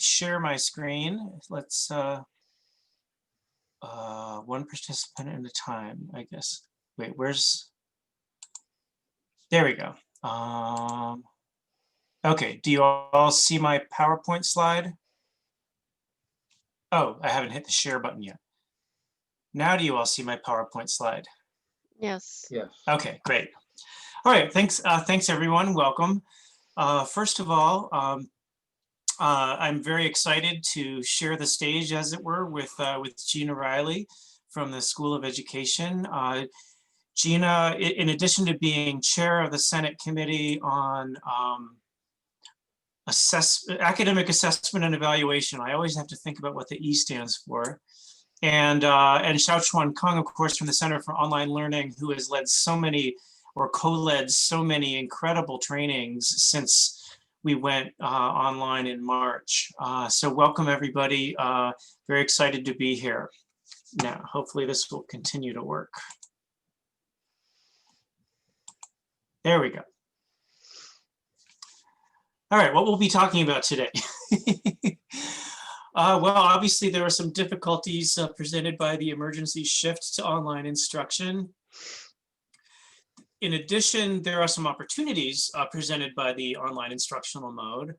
share my screen. Let's one participant at a time, I guess. Wait, there we go. Okay, do you all see my PowerPoint slide? Oh, I haven't hit the share button yet. Now do you all see my PowerPoint slide? Yes. Yes. Okay, great. All right, thanks everyone, welcome. First of all, I'm very excited to share the stage, as it were, with Gina Riley from the School of Education. Gina, in addition to being chair of the Senate Committee on Academic Assessment and Evaluation, I always have to think about what the E stands for. And Shiao-Chuan, of course, from the Center for Online Learning, who has led so many, or co-led so many incredible trainings since we went online in March. So welcome everybody, very excited to be here. Now, hopefully this will continue to work. There we go. All right, what we'll be talking about today. Well, obviously there are some difficulties presented by the emergency shift to online instruction. In addition, there are some opportunities presented by the online instructional mode.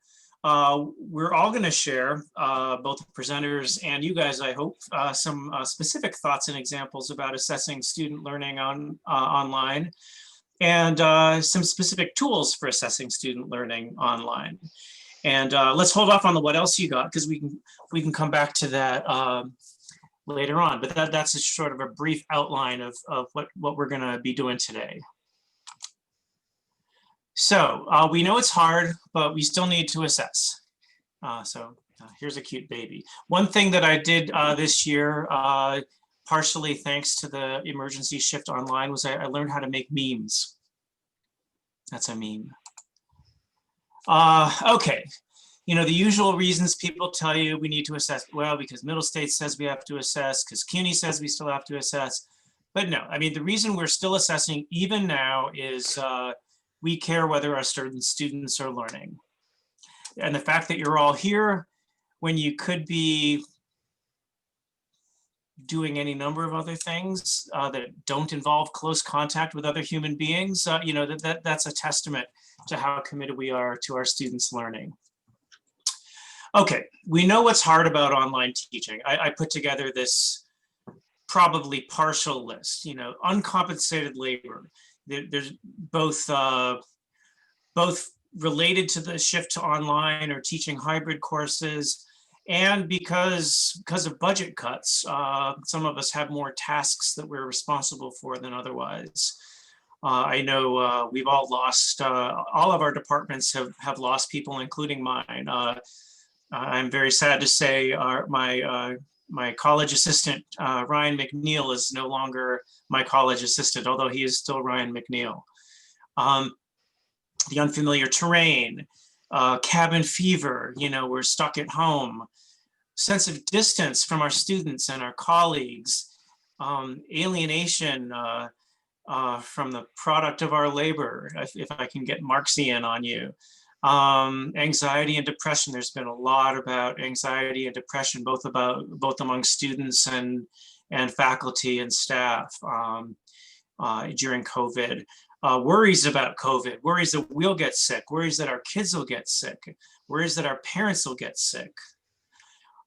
We're all going to share, both the presenters and you guys, I hope, some specific thoughts and examples about assessing student learning online, and some specific tools for assessing student learning online. And let's hold off on the what else you got, because we can come back to that later on. But that's a sort of a brief outline of what we're going to be doing today. So we know it's hard, but we still need to assess. Here's a cute baby. One thing that I did this year, partially thanks to the emergency shift online, was I learned how to make memes. That's a meme. Okay, you know, the usual reasons people tell you we need to assess, well, because Middle States says we have to assess, because CUNY says we still have to assess. But no, I mean, the reason we're still assessing even now is we care whether our students are learning. And the fact that you're all here when you could be doing any number of other things that don't involve close contact with other human beings, you know, that's a testament to how committed we are to our students' learning. Okay, we know what's hard about online teaching. I put together this probably partial list, you know, uncompensated labor. There's both related to the shift to online or teaching hybrid courses, and because of budget cuts, some of us have more tasks that we're responsible for than otherwise. I know we've all lost, all of our departments have lost people, including mine. I'm very sad to say my college assistant, Ryan McNeil, is no longer my college assistant, although he is still Ryan McNeil. The unfamiliar terrain, cabin fever, you know, we're stuck at home, sense of distance from our students and our colleagues, alienation from the product of our labor, if I can get Marxian on you. Anxiety and depression. There's been a lot about anxiety and depression, both among students and faculty and staff during COVID. Worries about COVID, worries that we'll get sick, worries that our kids will get sick, worries that our parents will get sick.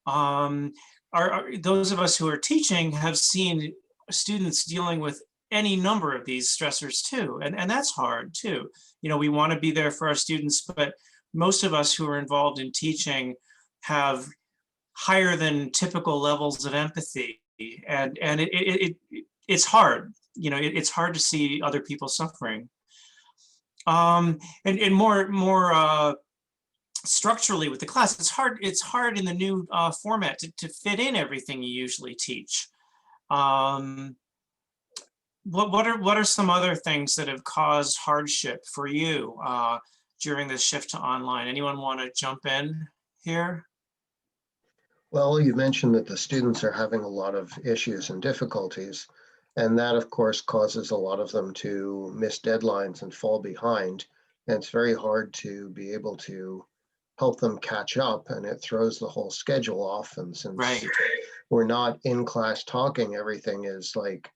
Those of us who are teaching have seen students dealing with any number of these stressors too, and that's hard too. You know, we want to be there for our students, but most of us who are involved in teaching have higher than typical levels of empathy, and it's hard. You know, it's hard to see other people suffering. And more structurally with the class, it's hard in the new format to fit in everything you usually teach. What are some other things that have caused hardship for you during the shift to online? Anyone want to jump in here? Well, you mentioned that the students are having a lot of issues and difficulties, and that of course causes a lot of them to miss deadlines and fall behind. And it's very hard to be able to help them catch up, and it throws the whole schedule off. And since Right. we're not in class talking, everything is like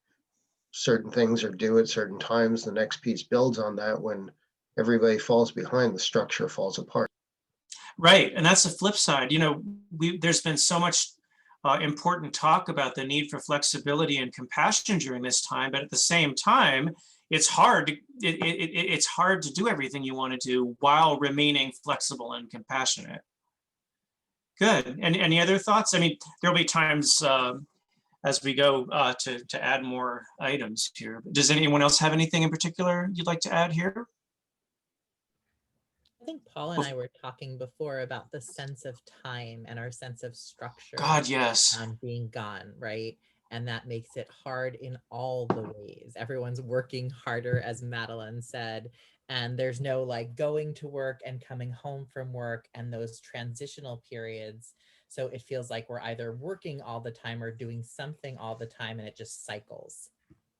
certain things are due at certain times. The next piece builds on that. When everybody falls behind, the structure falls apart. Right, and that's the flip side. There's been so much important talk about the need for flexibility and compassion during this time, but at the same time, it's hard. It's hard to do everything you want to do while remaining flexible and compassionate. Good. And any other thoughts? I mean, there'll be times as we go to add more items here. Does anyone else have anything in particular you'd like to add here? I think Paul and I were talking before about the sense of time and our sense of structure God, yes. being gone, right? And that makes it hard in all the ways. Everyone's working harder, as Madeline said, and there's no like going to work and coming home from work and those transitional periods. So it feels like we're either working all the time or doing something all the time, and it just cycles.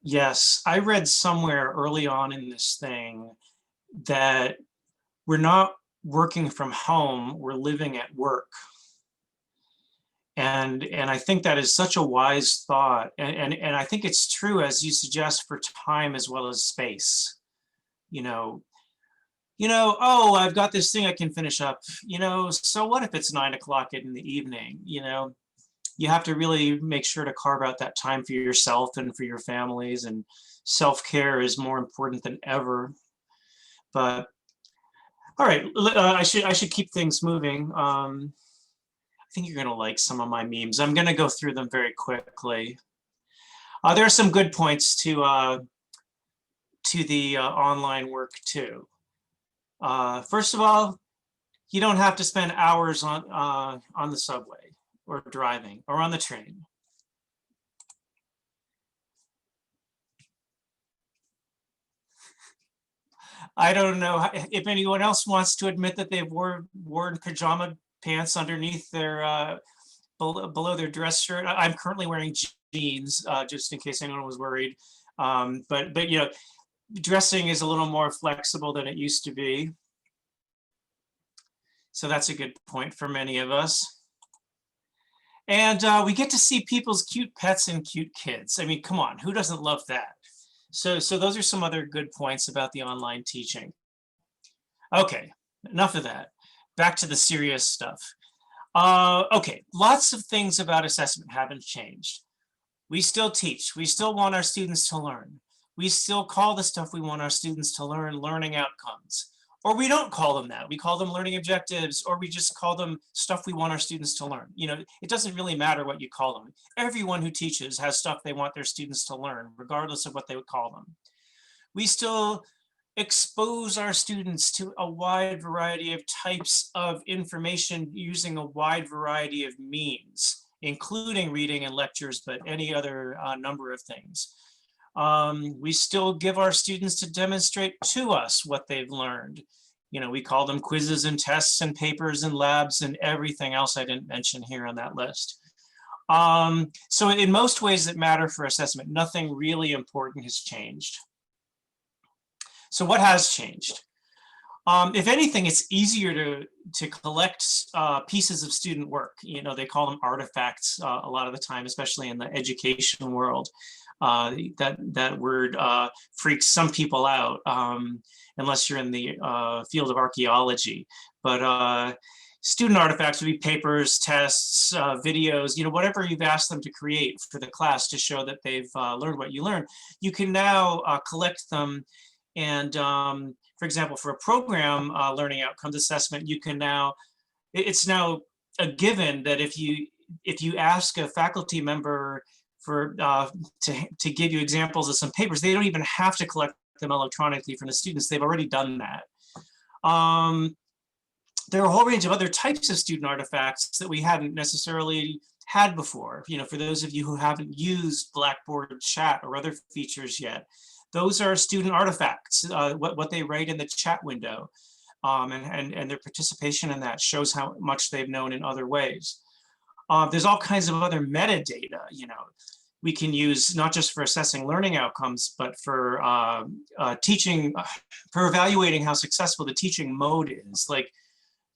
Yes, I read somewhere early on in this thing that we're not working from home, we're living at work. And I think that is such a wise thought. And I think it's true, as you suggest, for time as well as space. Oh, I've got this thing I can finish up, so what if it's 9 o'clock in the evening? You have to really make sure to carve out that time for yourself and for your families, and self-care is more important than ever. But all right, I should keep things moving. I think you're gonna like some of my memes. I'm gonna go through them very quickly. There are some good points to the online work too. First of all, you don't have to spend hours on the subway or driving or on the train. I don't know if anyone else wants to admit that they've worn pajama pants underneath their below their dress shirt. I'm currently wearing jeans, just in case anyone was worried. But dressing is a little more flexible than it used to be. So that's a good point for many of us. And we get to see people's cute pets and cute kids. I mean, come on, who doesn't love that? So those are some other good points about the online teaching. Okay, enough of that. Back to the serious stuff. Okay, lots of things about assessment haven't changed. We still teach. We still want our students to learn. We still call the stuff we want our students to learn learning outcomes. Or we don't call them that. We call them learning objectives, or we just call them stuff we want our students to learn. It doesn't really matter what you call them. Everyone who teaches has stuff they want their students to learn, regardless of what they would call them. We still expose our students to a wide variety of types of information using a wide variety of means, including reading and lectures, but any other number of things. We still give our students to demonstrate to us what they've learned. We call them quizzes and tests and papers and labs and everything else I didn't mention here on that list. So in most ways that matter for assessment, nothing really important has changed. So what has changed? If anything, it's easier to collect pieces of student work. They call them artifacts a lot of the time, especially in the education world. That word freaks some people out, unless you're in the field of archaeology. But student artifacts would be papers, tests, videos, whatever you've asked them to create for the class to show that they've learned what you learned. You can now collect them. And for example, for a program learning outcomes assessment, you can now, it's now a given that if you ask a faculty member to give you examples of some papers, they don't even have to collect them electronically from the students. They've already done that. There are a whole range of other types of student artifacts that we hadn't necessarily had before. For those of you who haven't used Blackboard chat or other features yet, those are student artifacts, what they write in the chat window, and their participation in that shows how much they've known in other ways. There's all kinds of other metadata, we can use not just for assessing learning outcomes, but for teaching, for evaluating how successful the teaching mode is. Like,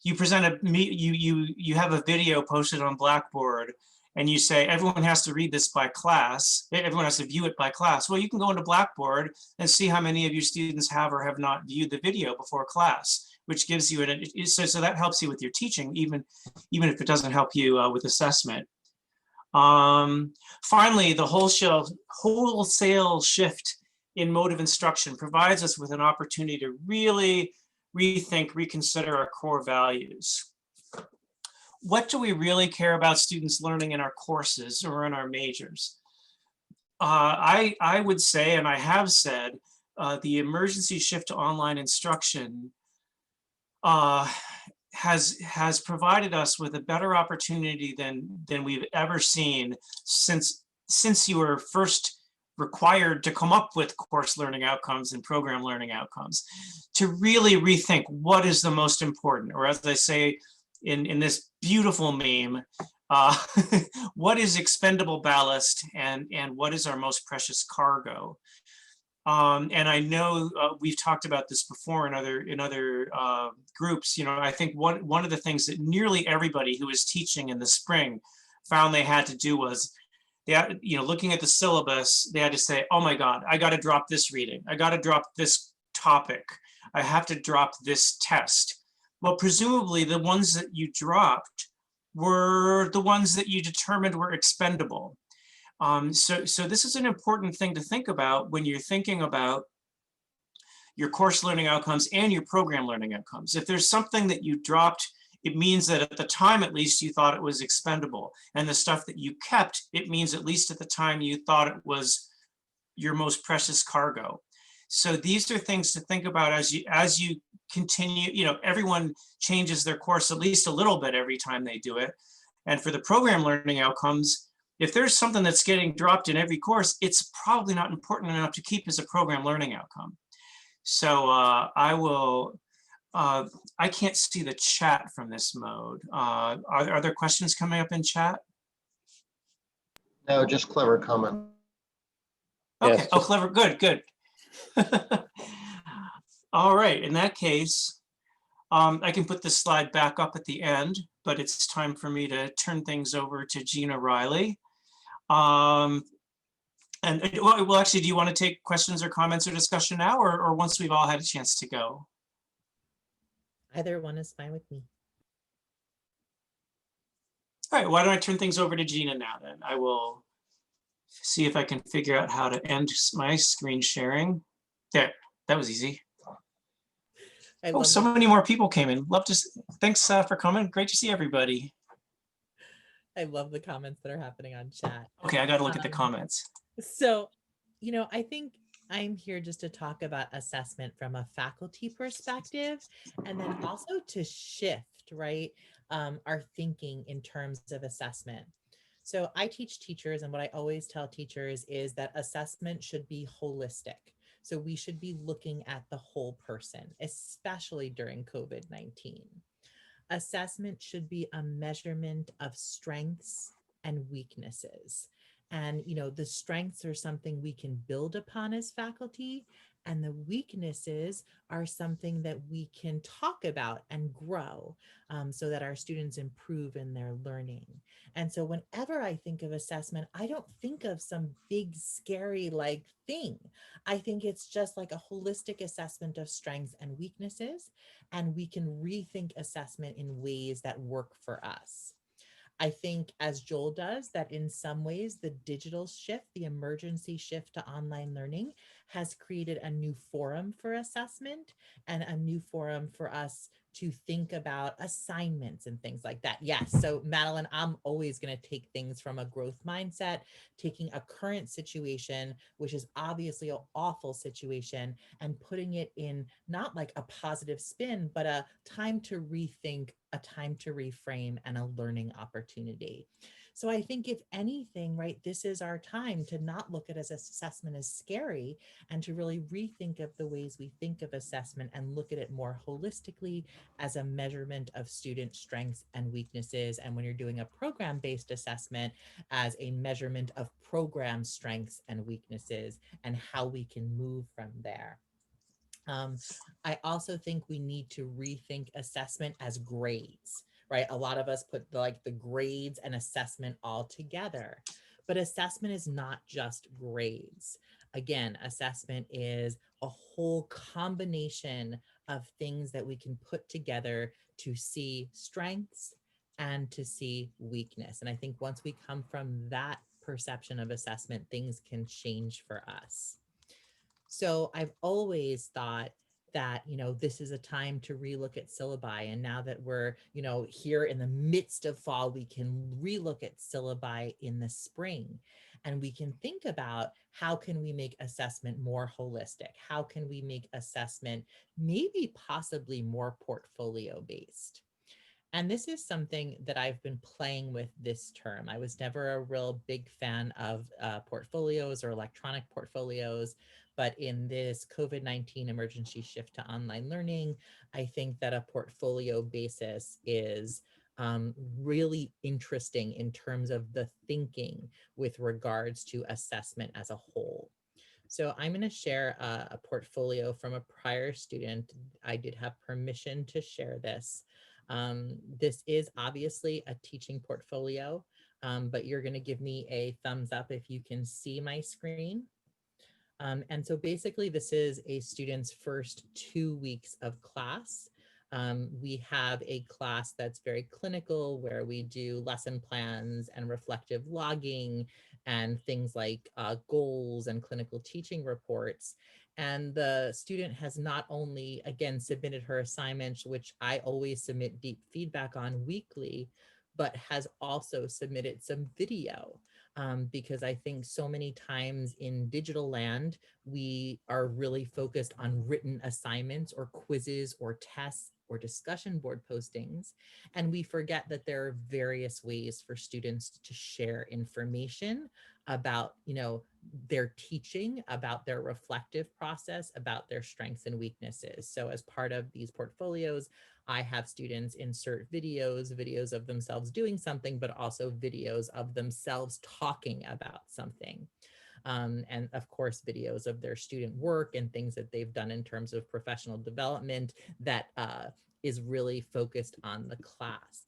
you present you have a video posted on Blackboard, and you say everyone has to read this by class, everyone has to view it by class. Well, you can go into Blackboard and see how many of your students have or have not viewed the video before class, which gives you so that helps you with your teaching, even if it doesn't help you with assessment. Finally, the wholesale shift in mode of instruction provides us with an opportunity to really reconsider our core values. What do we really care about students learning in our courses or in our majors? I would say, and I have said, the emergency shift to online instruction has provided us with a better opportunity than we've ever seen since you were first required to come up with course learning outcomes and program learning outcomes, to really rethink what is the most important, or as I say in this beautiful meme, what is expendable ballast and what is our most precious cargo. And I know we've talked about this before in other groups. I think one of the things that nearly everybody who was teaching in the spring found they had to do was, looking at the syllabus, they had to say, oh my God, I got to drop this reading. I got to drop this topic. I have to drop this test. Well, presumably the ones that you dropped were the ones that you determined were expendable. So this is an important thing to think about when you're thinking about your course learning outcomes and your program learning outcomes. If there's something that you dropped, it means that at the time, at least, you thought it was expendable. And the stuff that you kept, it means at least at the time you thought it was your most precious cargo. So these are things to think about as you continue. Everyone changes their course at least a little bit every time they do it. And for the program learning outcomes, if there's something that's getting dropped in every course, it's probably not important enough to keep as a program learning outcome. So I can't see the chat from this mode. Are there questions coming up in chat? No, just clever comment. Okay, Yes, oh, clever, good. All right, in that case, I can put this slide back up at the end, but it's time for me to turn things over to Gina Riley. Well, actually, do you want to take questions or comments or discussion now, or once we've all had a chance to go? Either one is fine with me. All right, why don't I turn things over to Gina now then? I will see if I can figure out how to end my screen sharing. There, that was easy. Oh, so many more people came in. Thanks for coming. Great to see everybody. I love the comments that are happening on chat. Okay, I got to look at the comments. So, I think I'm here just to talk about assessment from a faculty perspective, and then also to shift, right, our thinking in terms of assessment. So I teach teachers, and what I always tell teachers is that assessment should be holistic. So we should be looking at the whole person, especially during COVID-19. Assessment should be a measurement of strengths and weaknesses. And, the strengths are something we can build upon as faculty, and the weaknesses are something that we can talk about and grow so that our students improve in their learning. And so whenever I think of assessment, I don't think of some big, scary thing. I think it's just like a holistic assessment of strengths and weaknesses, and we can rethink assessment in ways that work for us. I think, as Joel does, that in some ways the digital shift, the emergency shift to online learning, has created a new forum for assessment and a new forum for us to think about assignments and things like that. Yes, so Madeline, I'm always going to take things from a growth mindset, taking a current situation, which is obviously an awful situation, and putting it in not like a positive spin, but a time to rethink, a time to reframe, and a learning opportunity. So I think if anything, right, this is our time to not look at assessment as scary, and to really rethink of the ways we think of assessment and look at it more holistically as a measurement of student strengths and weaknesses. And when you're doing a program-based assessment, as a measurement of program strengths and weaknesses and how we can move from there. Um, I also think we need to rethink assessment as grades, right? A lot of us put the grades and assessment all together, but assessment is not just grades. Again, assessment is a whole combination of things that we can put together to see strengths and to see weakness. And I think once we come from that perception of assessment, things can change for us. So I've always thought that, this is a time to relook at syllabi. And now that we're, here in the midst of fall, we can relook at syllabi in the spring. And we can think about how can we make assessment more holistic? How can we make assessment maybe possibly more portfolio based? And this is something that I've been playing with this term. I was never a real big fan of portfolios or electronic portfolios, but in this COVID-19 emergency shift to online learning, I think that a portfolio basis is really interesting in terms of the thinking with regards to assessment as a whole. So I'm going to share a portfolio from a prior student. I did have permission to share this. This is obviously a teaching portfolio, but you're going to give me a thumbs up if you can see my screen. And so basically this is a student's first 2 weeks of class. We have a class that's very clinical where we do lesson plans and reflective logging and things like goals and clinical teaching reports. And the student has not only, again, submitted her assignments, which I always submit deep feedback on weekly, but has also submitted some video. Because I think so many times in digital land, we are really focused on written assignments or quizzes or tests or discussion board postings. And we forget that there are various ways for students to share information about, their teaching, about their reflective process, about their strengths and weaknesses. So as part of these portfolios, I have students insert videos of themselves doing something, but also videos of themselves talking about something. And of course, videos of their student work and things that they've done in terms of professional development that is really focused on the class.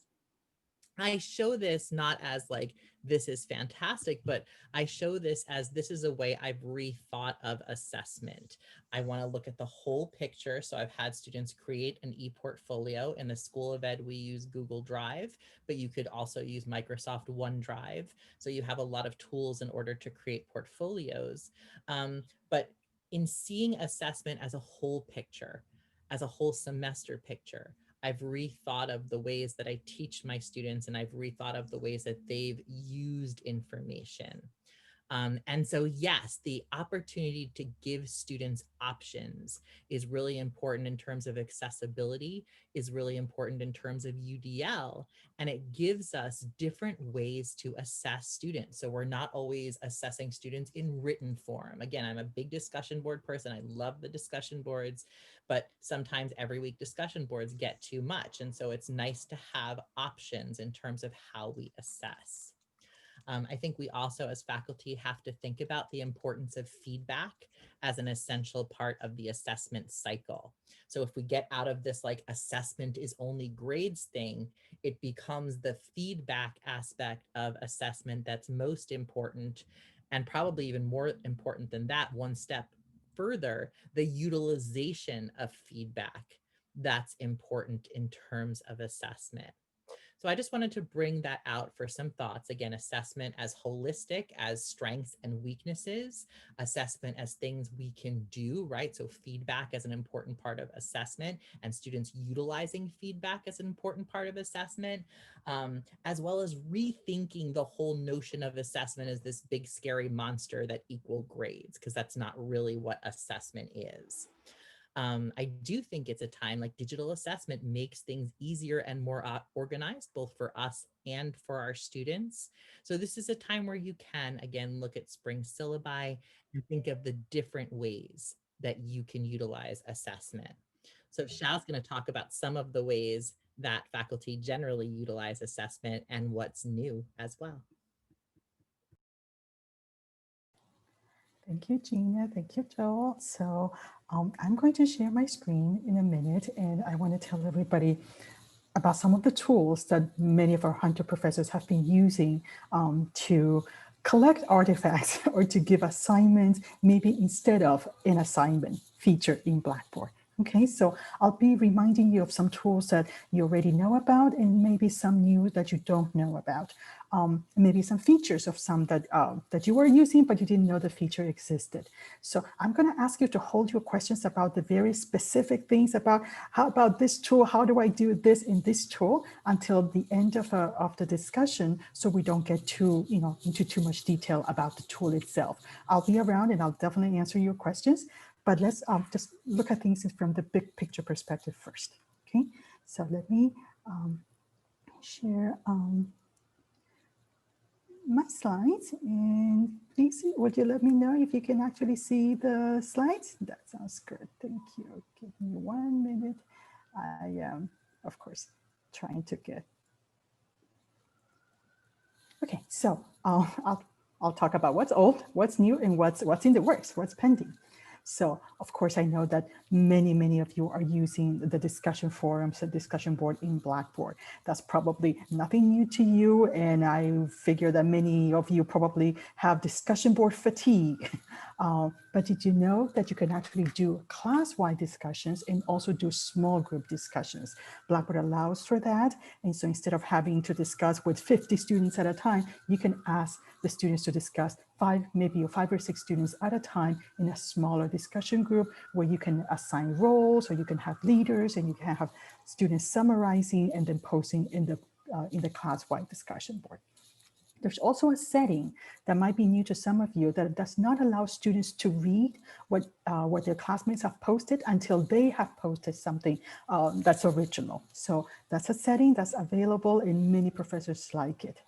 I show this not as like, this is fantastic, but I show this as this is a way I've rethought of assessment. I want to look at the whole picture. So I've had students create an e-portfolio. In the School of Ed, we use Google Drive, but you could also use Microsoft OneDrive. So you have a lot of tools in order to create portfolios. But in seeing assessment as a whole picture, as a whole semester picture, I've rethought of the ways that I teach my students, and I've rethought of the ways that they've used information. And so, yes, the opportunity to give students options is really important in terms of accessibility, is really important in terms of UDL, and it gives us different ways to assess students. So we're not always assessing students in written form. Again, I'm a big discussion board person. I love the discussion boards, but sometimes every week discussion boards get too much. And so it's nice to have options in terms of how we assess. I think we also as faculty have to think about the importance of feedback as an essential part of the assessment cycle. So if we get out of this like assessment is only grades thing, it becomes the feedback aspect of assessment that's most important, and probably even more important than that, one step further, the utilization of feedback that's important in terms of assessment. So I just wanted to bring that out for some thoughts. Again, assessment as holistic, as strengths and weaknesses, assessment as things we can do, right? So feedback as an important part of assessment, and students utilizing feedback as an important part of assessment, as well as rethinking the whole notion of assessment as this big scary monster that equal grades, because that's not really what assessment is. I do think it's a time like digital assessment makes things easier and more organized, both for us and for our students. So this is a time where you can, again, look at spring syllabi and think of the different ways that you can utilize assessment. So Xiao's going to talk about some of the ways that faculty generally utilize assessment and what's new as well. Thank you, Gina. Thank you, Joel. So I'm going to share my screen in a minute, and I want to tell everybody about some of the tools that many of our Hunter professors have been using to collect artifacts or to give assignments, maybe instead of an assignment feature in Blackboard. Okay, so I'll be reminding you of some tools that you already know about and maybe some new that you don't know about. Maybe some features of some that, that you were using, but you didn't know the feature existed. So I'm going to ask you to hold your questions about the very specific things about how about this tool, how do I do this in this tool until the end of the discussion, so we don't get too, into too much detail about the tool itself. I'll be around and I'll definitely answer your questions, but let's just look at things from the big picture perspective first. Okay, so let me share my slides, and please, would you let me know if you can actually see the slides? That sounds good. Thank you. Give me 1 minute. I am, of course, trying to get. Okay, so I'll talk about what's old, what's new, and what's in the works, what's pending. So, of course, I know that many of you are using the discussion forums, the discussion board in Blackboard. That's probably nothing new to you. And I figure that many of you probably have discussion board fatigue. But did you know that you can actually do class-wide discussions and also do small group discussions? Blackboard allows for that. And so instead of having to discuss with 50 students at a time, you can ask the students to discuss maybe 5 or 6 students at a time in a smaller discussion group where you can assign roles, or you can have leaders, and you can have students summarizing and then posting in the class-wide discussion board. There's also a setting that might be new to some of you that does not allow students to read what their classmates have posted until they have posted something that's original. So that's a setting that's available, and many professors like it.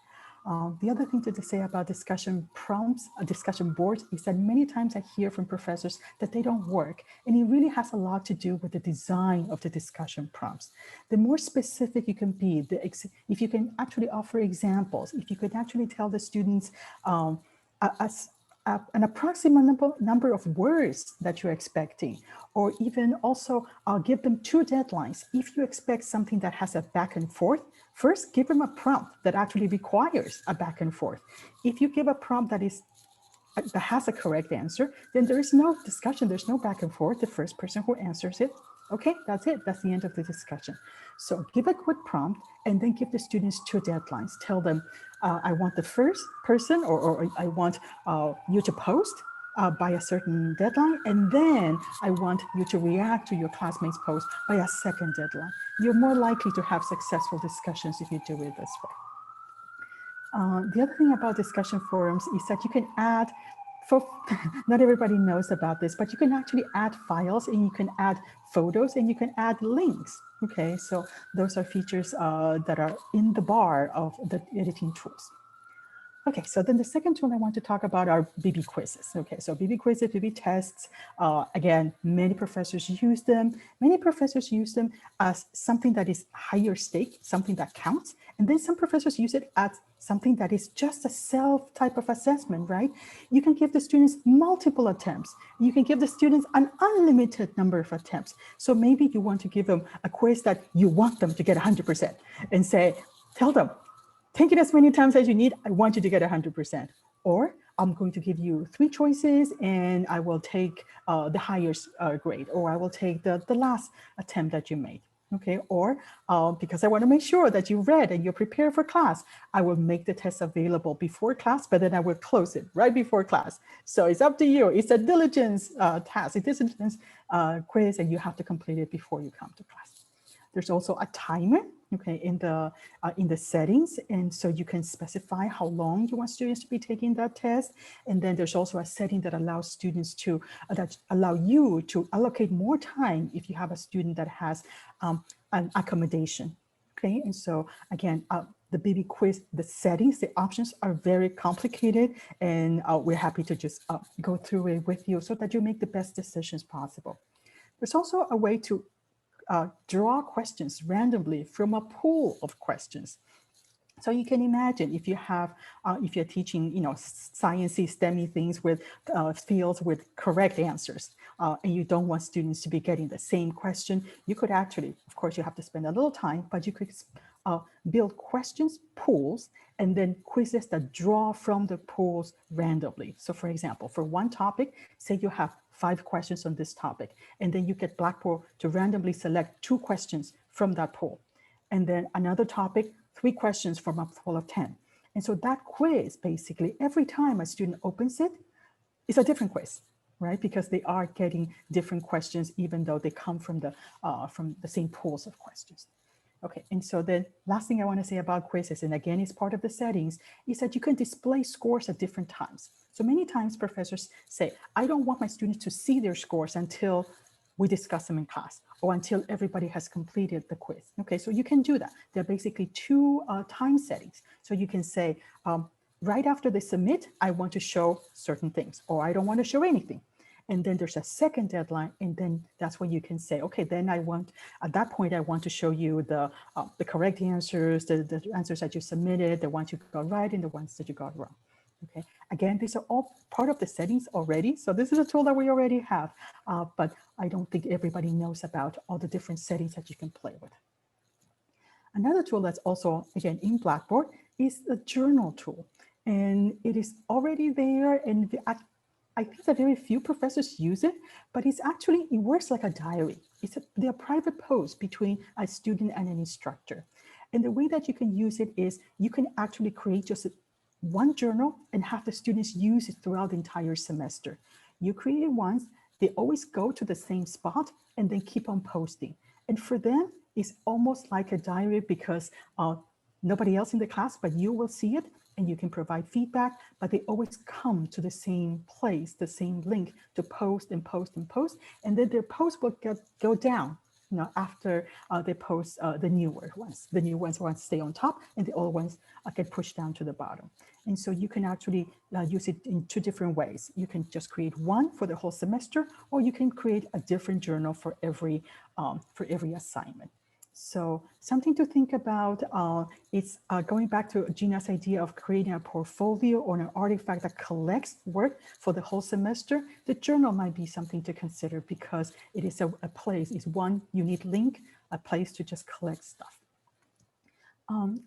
The other thing to say about discussion prompts, discussion boards, is that many times I hear from professors that they don't work. And it really has a lot to do with the design of the discussion prompts. The more specific you can be, if you can actually offer examples, if you could actually tell the students an approximate number of words that you're expecting, or even also give them 2 deadlines. If you expect something that has a back and forth, first give them a prompt that actually requires a back and forth. If you give a prompt that has a correct answer, then there is no discussion, there's no back and forth. The first person who answers it, okay, that's it, that's the end of the discussion. So give a quick prompt and then give the students 2 deadlines. Tell them, I want the first person, or I want you to post by a certain deadline, and then I want you to react to your classmates' post by a second deadline. You're more likely to have successful discussions if you do it this way. The other thing about discussion forums is that you can add, not everybody knows about this, but you can actually add files, and you can add photos, and you can add links. Okay, so those are features that are in the bar of the editing tools. Okay, so then the second tool I want to talk about are BB quizzes. Okay, so BB quizzes, BB tests, again, many professors use them. Many professors use them as something that is higher stake, something that counts. And then some professors use it as something that is just a self type of assessment, right? You can give the students multiple attempts. You can give the students an unlimited number of attempts. So maybe you want to give them a quiz that you want them to get 100% and say, tell them, take it as many times as you need. I want you to get 100%. Or I'm going to give you 3 choices, and I will take the highest grade, or I will take the last attempt that you made. Okay, or because I want to make sure that you read and you're prepared for class, I will make the test available before class, but then I will close it right before class. So it's up to you. It's a diligence task, a diligence quiz, and you have to complete it before you come to class. There's also a timer, okay, in the settings, and so you can specify how long you want students to be taking that test. And then there's also a setting that allows students to that allow you to allocate more time if you have a student that has an accommodation. Okay, and so again, the BB quiz, the settings, the options are very complicated, and we're happy to just go through it with you so that you make the best decisions possible. There's also a way to draw questions randomly from a pool of questions. So you can imagine if you have, if you're teaching, sciencey, STEMmy things with fields with correct answers, and you don't want students to be getting the same question, you could actually, of course, you have to spend a little time, but you could build questions pools and then quizzes that draw from the pools randomly. So for example, for one topic, say you have 5 questions on this topic, and then you get Blackboard to randomly select 2 questions from that pool. And then another topic, 3 questions from a pool of 10. And so that quiz, basically, every time a student opens it, it's a different quiz, right? Because they are getting different questions, even though they come from the same pools of questions. Okay, and so the last thing I want to say about quizzes, and again, it's part of the settings, is that you can display scores at different times. So many times professors say, I don't want my students to see their scores until we discuss them in class or until everybody has completed the quiz. Okay, so you can do that. There are basically 2 time settings. So you can say, right after they submit, I want to show certain things, or I don't want to show anything. And then there's a second deadline, and then that's when you can say, okay, then at that point, I want to show you the correct answers, the answers that you submitted, the ones you got right, and the ones that you got wrong. Okay, again, these are all part of the settings already. So this is a tool that we already have, but I don't think everybody knows about all the different settings that you can play with. Another tool that's also, again, in Blackboard is the journal tool. And it is already there, and I think that very few professors use it, but it works like a diary. They're private posts between a student and an instructor. And the way that you can use it is you can actually create just one journal and have the students use it throughout the entire semester. You create it once, they always go to the same spot and then keep on posting. And for them, it's almost like a diary because nobody else in the class, but you will see it and you can provide feedback, but they always come to the same place, the same link to post and post and post. And then their post will go down, after they post the newer ones. The new ones want to stay on top and the old ones get pushed down to the bottom. And so you can actually use it in 2 different ways. You can just create one for the whole semester, or you can create a different journal for every assignment. So something to think about, it's going back to Gina's idea of creating a portfolio or an artifact that collects work for the whole semester. The journal might be something to consider because it is a place, it's one unique link, a place to just collect stuff.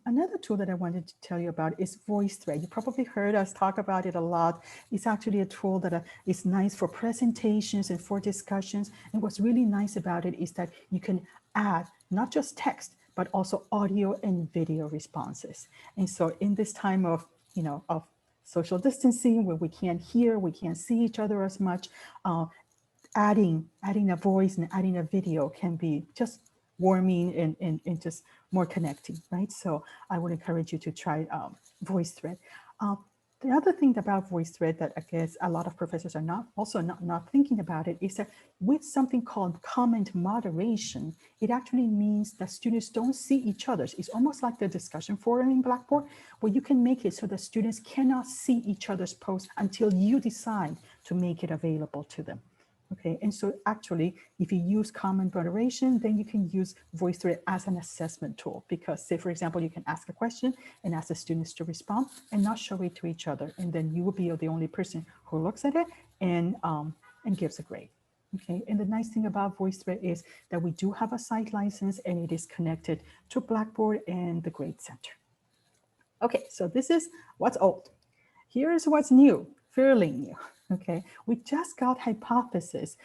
Another tool that I wanted to tell you about is VoiceThread. You probably heard us talk about it a lot. It's actually a tool that is nice for presentations and for discussions. And what's really nice about it is that you can add not just text, but also audio and video responses. And so in this time of, of social distancing where we can't hear, we can't see each other as much, adding a voice and adding a video can be just warming and just more connecting, right? So I would encourage you to try VoiceThread. The other thing about VoiceThread that I guess a lot of professors are not thinking about it is that with something called comment moderation, it actually means that students don't see each other's. It's almost like the discussion forum in Blackboard, where you can make it so that students cannot see each other's posts until you decide to make it available to them. Okay, and so actually, if you use comment moderation, then you can use VoiceThread as an assessment tool because, say, for example, you can ask a question and ask the students to respond and not show it to each other. And then you will be the only person who looks at it and gives a grade. Okay, and the nice thing about VoiceThread is that we do have a site license and it is connected to Blackboard and the Grade Center. Okay, so this is what's old. Here's what's new, fairly new. Okay, we just got Hypothesis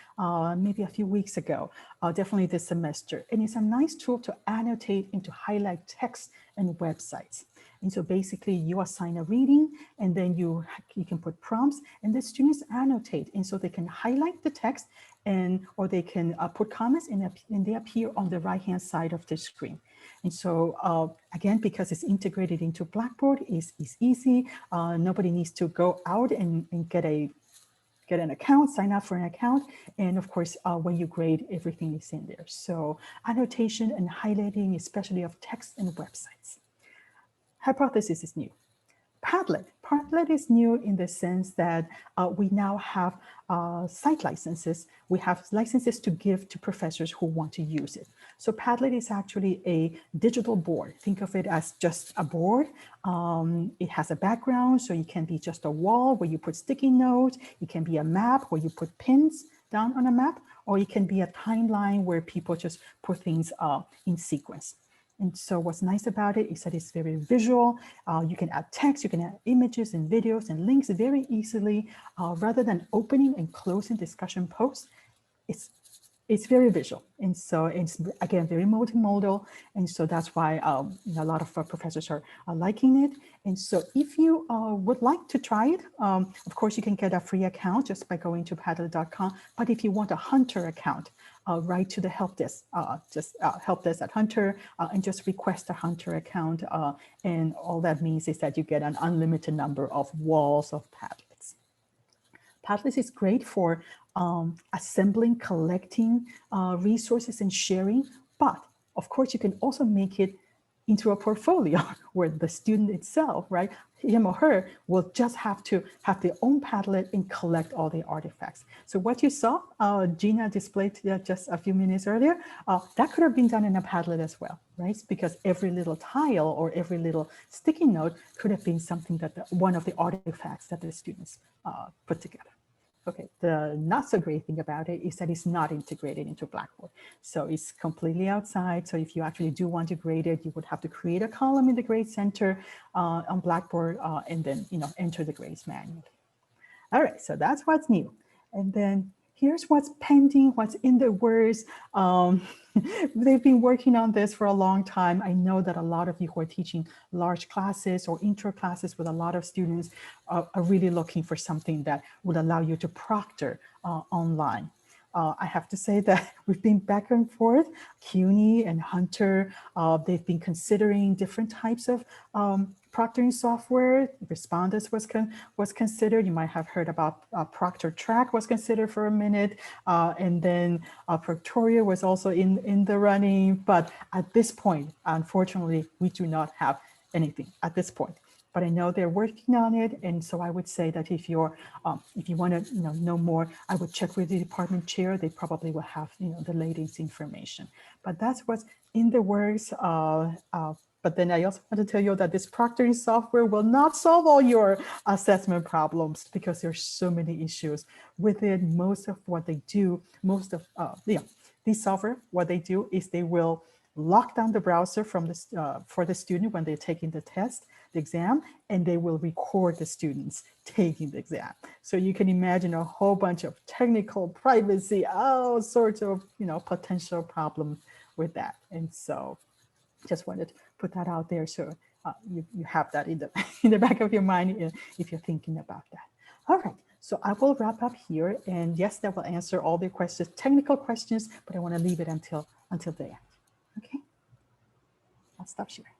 maybe a few weeks ago, definitely this semester. And it's a nice tool to annotate and to highlight text and websites. And so basically you assign a reading and then you can put prompts and the students annotate. And so they can highlight the text or they can put comments and they appear on the right-hand side of the screen. And so again, because it's integrated into Blackboard, it's easy. Nobody needs to go out and get an account, sign up for an account. And of course, when you grade, everything is in there. So annotation and highlighting, especially of text and websites. Hypothesis is new. Padlet. Padlet is new in the sense that we now have site licenses. We have licenses to give to professors who want to use it. So Padlet is actually a digital board. Think of it as just a board. It has a background, so it can be just a wall where you put sticky notes. It can be a map where you put pins down on a map, or it can be a timeline where people just put things in sequence. And so what's nice about it is that it's very visual. You can add text, you can add images and videos and links very easily. Rather than opening and closing discussion posts, it's very visual. And so it's, again, very multimodal. And so that's why a lot of professors are liking it. And so if you would like to try it, of course, you can get a free account just by going to Padlet.com. But if you want a Hunter account, write to the help desk, help desk at Hunter, and just request a Hunter account. And all that means is that you get an unlimited number of walls of Padlets. Padlet is great for assembling, collecting resources and sharing, but of course you can also make it into a portfolio where the student itself, right, him or her will just have to have their own Padlet and collect all the artifacts. So what you saw, Gina displayed just a few minutes earlier, that could have been done in a Padlet as well, right? Because every little tile or every little sticky note could have been something that one of the artifacts that the students put together. Okay, the not so great thing about it is that it's not integrated into Blackboard. So it's completely outside. So if you actually do want to grade it, you would have to create a column in the grade center on Blackboard and then, enter the grades manually. All right, so that's what's new. And then here's what's pending, what's in the works. They've been working on this for a long time. I know that a lot of you who are teaching large classes or intro classes with a lot of students are really looking for something that would allow you to proctor online. I have to say that we've been back and forth. CUNY and Hunter, they've been considering different types of proctoring software. Respondus was considered. You might have heard about Proctor Track was considered for a minute. And then Proctoria was also in the running. But at this point, unfortunately, we do not have anything at this point. But I know they're working on it, and so I would say that if you want to know more, I would check with the department chair. They probably will have the latest information. But that's what's in the works. But then I also want to tell you that this proctoring software will not solve all your assessment problems because there's so many issues with it. Most of what they do, these software, what they do is they will lock down the browser from for the student when they're taking the test, the exam, and they will record the students taking the exam. So you can imagine a whole bunch of technical privacy, all sorts of potential problems with that. And so just wanted to put that out there so you have that in the back of your mind if you're thinking about that. All right. So I will wrap up here, and yes, that will answer all the questions, technical questions, but I want to leave it until the end. Okay, I'll stop sharing.